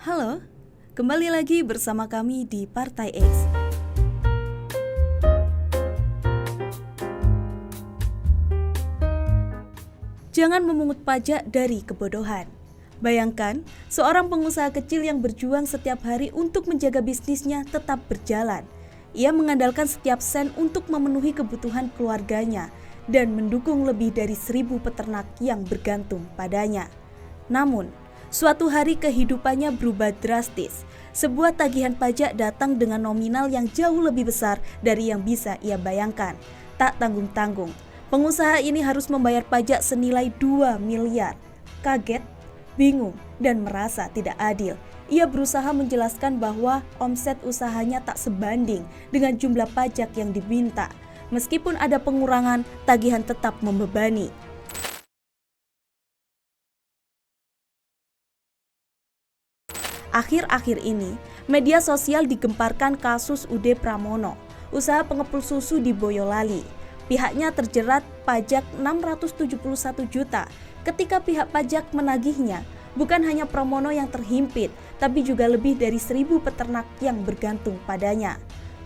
Halo, kembali lagi bersama kami di Partai X. Jangan memungut pajak dari kebodohan. Bayangkan, seorang pengusaha kecil yang berjuang setiap hari untuk menjaga bisnisnya tetap berjalan. Ia mengandalkan setiap sen untuk memenuhi kebutuhan keluarganya dan mendukung lebih dari 1.000 peternak yang bergantung padanya. Namun, suatu hari kehidupannya berubah drastis. Sebuah tagihan pajak datang dengan nominal yang jauh lebih besar dari yang bisa ia bayangkan. Tak tanggung-tanggung, pengusaha ini harus membayar pajak senilai 2 miliar. Kaget, bingung, dan merasa tidak adil. Ia berusaha menjelaskan bahwa omset usahanya tak sebanding dengan jumlah pajak yang diminta. Meskipun ada pengurangan, tagihan tetap membebani. Akhir-akhir ini, media sosial digemparkan kasus UD Pramono, usaha pengepul susu di Boyolali. Pihaknya terjerat pajak 671 juta ketika pihak pajak menagihnya. Bukan hanya Pramono yang terhimpit, tapi juga lebih dari 1.000 peternak yang bergantung padanya.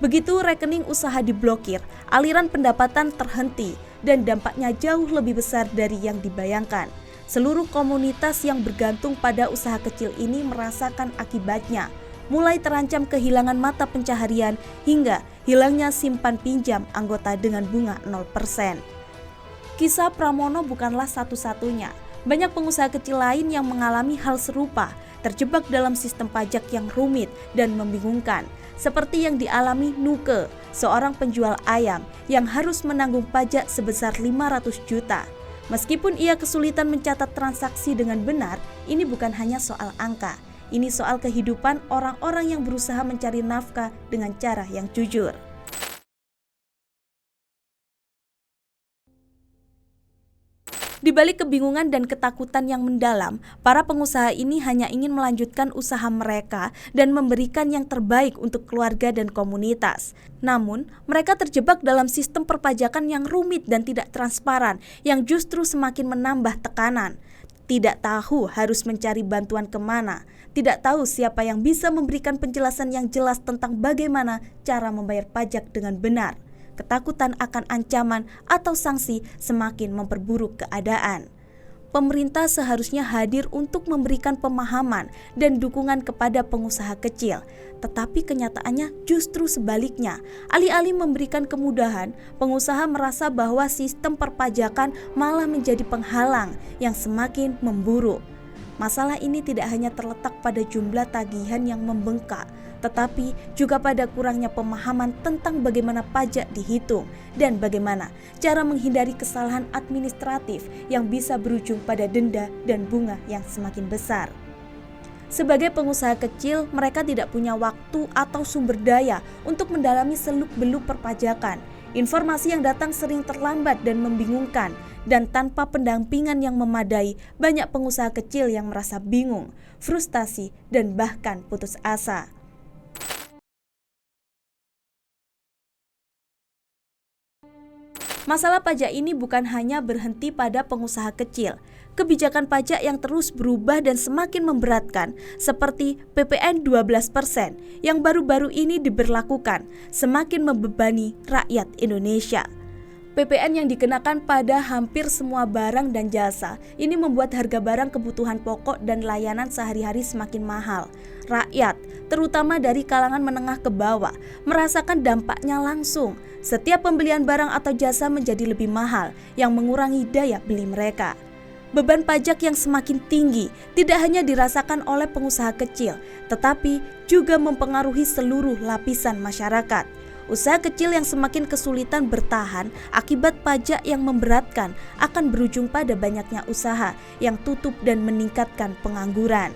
Begitu rekening usaha diblokir, aliran pendapatan terhenti, dan dampaknya jauh lebih besar dari yang dibayangkan. Seluruh komunitas yang bergantung pada usaha kecil ini merasakan akibatnya, mulai terancam kehilangan mata pencaharian hingga hilangnya simpan pinjam anggota dengan bunga 0%. Kisah Pramono bukanlah satu-satunya. Banyak pengusaha kecil lain yang mengalami hal serupa, terjebak dalam sistem pajak yang rumit dan membingungkan, seperti yang dialami Nuke, seorang penjual ayam yang harus menanggung pajak sebesar 500 juta. Meskipun ia kesulitan mencatat transaksi dengan benar, ini bukan hanya soal angka. Ini soal kehidupan orang-orang yang berusaha mencari nafkah dengan cara yang jujur. Di balik kebingungan dan ketakutan yang mendalam, para pengusaha ini hanya ingin melanjutkan usaha mereka dan memberikan yang terbaik untuk keluarga dan komunitas. Namun, mereka terjebak dalam sistem perpajakan yang rumit dan tidak transparan, yang justru semakin menambah tekanan. Tidak tahu harus mencari bantuan kemana, tidak tahu siapa yang bisa memberikan penjelasan yang jelas tentang bagaimana cara membayar pajak dengan benar. Ketakutan akan ancaman atau sanksi semakin memperburuk keadaan. Pemerintah seharusnya hadir untuk memberikan pemahaman dan dukungan kepada pengusaha kecil, tetapi kenyataannya justru sebaliknya. Alih-alih memberikan kemudahan, pengusaha merasa bahwa sistem perpajakan malah menjadi penghalang yang semakin memburuk. Masalah ini tidak hanya terletak pada jumlah tagihan yang membengkak, tetapi juga pada kurangnya pemahaman tentang bagaimana pajak dihitung dan bagaimana cara menghindari kesalahan administratif yang bisa berujung pada denda dan bunga yang semakin besar. Sebagai pengusaha kecil, mereka tidak punya waktu atau sumber daya untuk mendalami seluk-beluk perpajakan. Informasi yang datang sering terlambat dan membingungkan, dan tanpa pendampingan yang memadai, banyak pengusaha kecil yang merasa bingung, frustasi, dan bahkan putus asa. Masalah pajak ini bukan hanya berhenti pada pengusaha kecil. Kebijakan pajak yang terus berubah dan semakin memberatkan, seperti PPN 12% yang baru-baru ini diberlakukan, semakin membebani rakyat Indonesia. PPN yang dikenakan pada hampir semua barang dan jasa ini membuat harga barang kebutuhan pokok dan layanan sehari-hari semakin mahal. Rakyat, terutama dari kalangan menengah ke bawah, merasakan dampaknya langsung. Setiap pembelian barang atau jasa menjadi lebih mahal, yang mengurangi daya beli mereka. Beban pajak yang semakin tinggi tidak hanya dirasakan oleh pengusaha kecil, tetapi juga mempengaruhi seluruh lapisan masyarakat. Usaha kecil yang semakin kesulitan bertahan akibat pajak yang memberatkan akan berujung pada banyaknya usaha yang tutup dan meningkatkan pengangguran.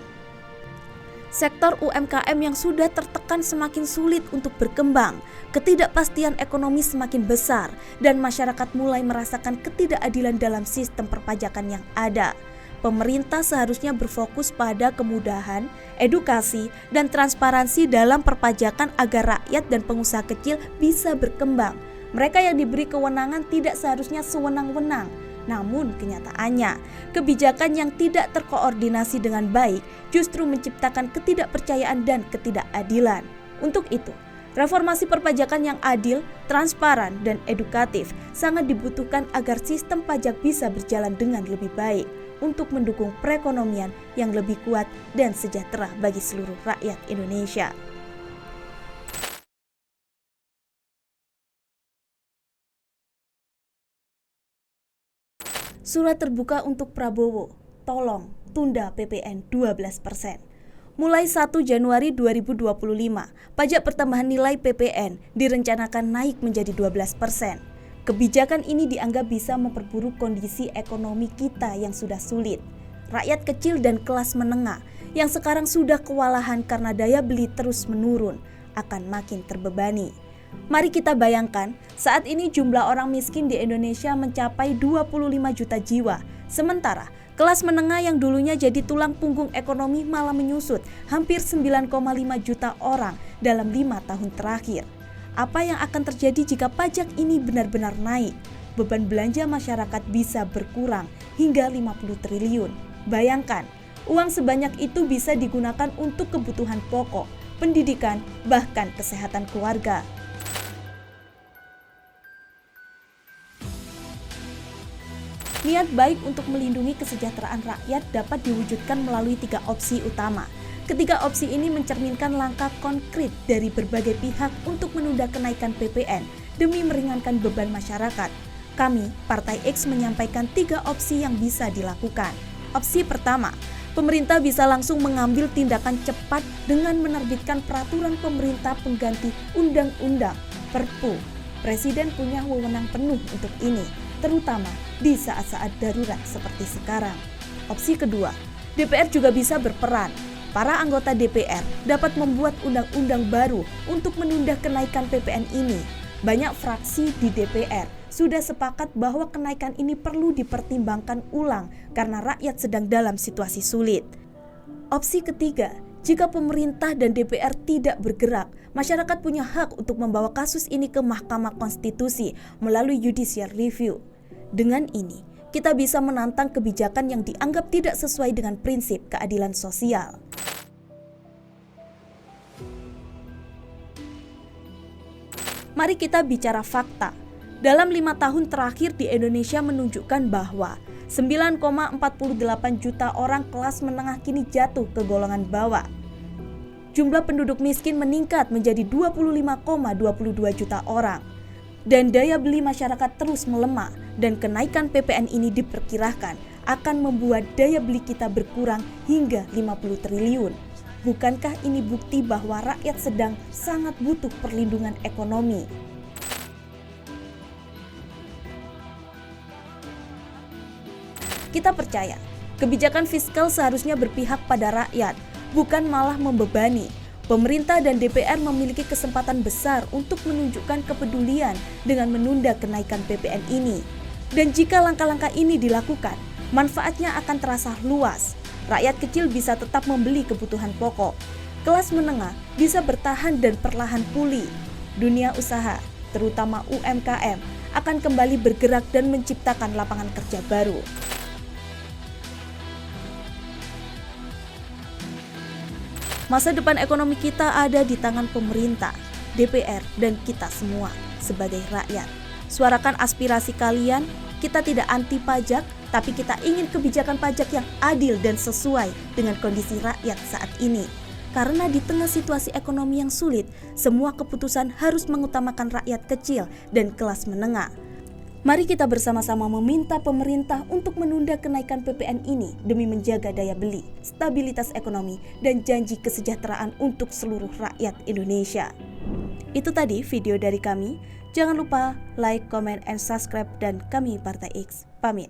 Sektor UMKM yang sudah tertekan semakin sulit untuk berkembang, ketidakpastian ekonomi semakin besar, dan masyarakat mulai merasakan ketidakadilan dalam sistem perpajakan yang ada. Pemerintah seharusnya berfokus pada kemudahan, edukasi, dan transparansi dalam perpajakan agar rakyat dan pengusaha kecil bisa berkembang. Mereka yang diberi kewenangan tidak seharusnya sewenang-wenang. Namun kenyataannya, kebijakan yang tidak terkoordinasi dengan baik justru menciptakan ketidakpercayaan dan ketidakadilan. Untuk itu, reformasi perpajakan yang adil, transparan, dan edukatif sangat dibutuhkan agar sistem pajak bisa berjalan dengan lebih baik untuk mendukung perekonomian yang lebih kuat dan sejahtera bagi seluruh rakyat Indonesia. Surat terbuka untuk Prabowo, tolong tunda PPN 12%. Mulai 1 Januari 2025, pajak pertambahan nilai PPN direncanakan naik menjadi 12%. Kebijakan ini dianggap bisa memperburuk kondisi ekonomi kita yang sudah sulit. Rakyat kecil dan kelas menengah yang sekarang sudah kewalahan karena daya beli terus menurun akan makin terbebani. Mari kita bayangkan, saat ini jumlah orang miskin di Indonesia mencapai 25 juta jiwa. Sementara, kelas menengah yang dulunya jadi tulang punggung ekonomi malah menyusut hampir 9,5 juta orang dalam 5 tahun terakhir. Apa yang akan terjadi jika pajak ini benar-benar naik? Beban belanja masyarakat bisa berkurang hingga 50 triliun. Bayangkan, uang sebanyak itu bisa digunakan untuk kebutuhan pokok, pendidikan, bahkan kesehatan keluarga. Niat baik untuk melindungi kesejahteraan rakyat dapat diwujudkan melalui 3 opsi utama. Ketiga opsi ini mencerminkan langkah konkret dari berbagai pihak untuk menunda kenaikan PPN demi meringankan beban masyarakat. Kami, Partai X, menyampaikan 3 opsi yang bisa dilakukan. Opsi pertama, pemerintah bisa langsung mengambil tindakan cepat dengan menerbitkan peraturan pemerintah pengganti undang-undang Perpu. Presiden punya wewenang penuh untuk ini, terutama di saat-saat darurat seperti sekarang. Opsi kedua, DPR juga bisa berperan. Para anggota DPR dapat membuat undang-undang baru untuk menunda kenaikan PPN ini. Banyak fraksi di DPR sudah sepakat bahwa kenaikan ini perlu dipertimbangkan ulang karena rakyat sedang dalam situasi sulit. Opsi ketiga, jika pemerintah dan DPR tidak bergerak, masyarakat punya hak untuk membawa kasus ini ke Mahkamah Konstitusi melalui judicial review. Dengan ini, kita bisa menantang kebijakan yang dianggap tidak sesuai dengan prinsip keadilan sosial. Mari kita bicara fakta. Dalam 5 tahun terakhir di Indonesia menunjukkan bahwa 9,48 juta orang kelas menengah kini jatuh ke golongan bawah. Jumlah penduduk miskin meningkat menjadi 25,22 juta orang. Dan daya beli masyarakat terus melemah dan kenaikan PPN ini diperkirakan akan membuat daya beli kita berkurang hingga 50 triliun. Bukankah ini bukti bahwa rakyat sedang sangat butuh perlindungan ekonomi? Kita percaya, kebijakan fiskal seharusnya berpihak pada rakyat, bukan malah membebani. Pemerintah dan DPR memiliki kesempatan besar untuk menunjukkan kepedulian dengan menunda kenaikan PPN ini. Dan jika langkah-langkah ini dilakukan, manfaatnya akan terasa luas. Rakyat kecil bisa tetap membeli kebutuhan pokok. Kelas menengah bisa bertahan dan perlahan pulih. Dunia usaha, terutama UMKM, akan kembali bergerak dan menciptakan lapangan kerja baru. Masa depan ekonomi kita ada di tangan pemerintah, DPR, dan kita semua sebagai rakyat. Suarakan aspirasi kalian. Kita tidak anti pajak, tapi kita ingin kebijakan pajak yang adil dan sesuai dengan kondisi rakyat saat ini. Karena di tengah situasi ekonomi yang sulit, semua keputusan harus mengutamakan rakyat kecil dan kelas menengah. Mari kita bersama-sama meminta pemerintah untuk menunda kenaikan PPN ini demi menjaga daya beli, stabilitas ekonomi, dan janji kesejahteraan untuk seluruh rakyat Indonesia. Itu tadi video dari kami. Jangan lupa like, comment, and subscribe, dan kami Partai X pamit.